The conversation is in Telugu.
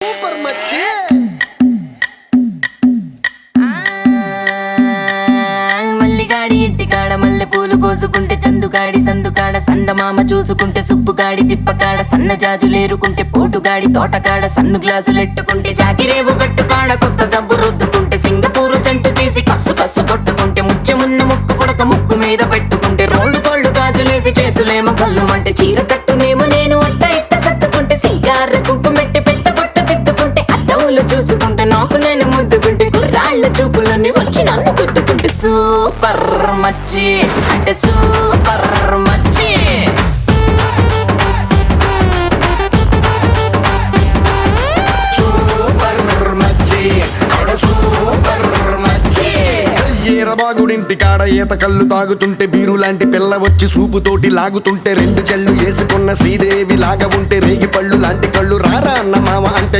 సూపర్ మచ్చి మల్లిగాడి ఇంటికాడ మల్లె పూలు కోసుకుంటే చందుగాడి సందుకాడ సందమామ చూసుకుంటే సుబ్బుగాడి తిప్పకాడ సన్న జాజులేరుకుంటే పోటుగాడి తోటకాడ సన్ను గ్లాసులెట్టుకుంటే జాకిరేవు గట్టుకాడ కొత్త సబ్బు రుద్దుకుంటే సింగపూరు సెంటు తీసి కస్సు కస్సు కొట్టుకుంటే ముచ్చెమున్న ముక్కు పుడక ముక్కు మీద పెట్టుకుంటే రోళ్ళు కోళ్ళు గాజులేసి చేతులేమో గల్లుమంటే చీర కట్టునేమో నేను అట్ట ఇట్ట సత్తుకుంటే సింగార కుంకుమెట్టి పెద్ద బొట్టు దిద్దుకుంటే అద్దములు చూసుకుంటే నాకు నేను ముద్దుకుంటే కుర్రాళ్ళ చూపులని వచ్చి నన్ను గుద్దుకుంటే సూపర్ మచ్చి అంటే సూపర్ మచ్చి సూపర్ మచ్చి అంటే సూపర్ మచ్చి. ఈరబాగుడింటి కాడ ఈత కళ్ళు తాగుతుంటే బీరు లాంటి పిల్ల వచ్చి సూపుతోటి లాగుతుంటే రెండు చెళ్ళు వేసుకున్న శ్రీదేవి లాగా ఉంటే రేగి పళ్ళు లాంటి కళ్ళు రారా అన్న మామ అంటే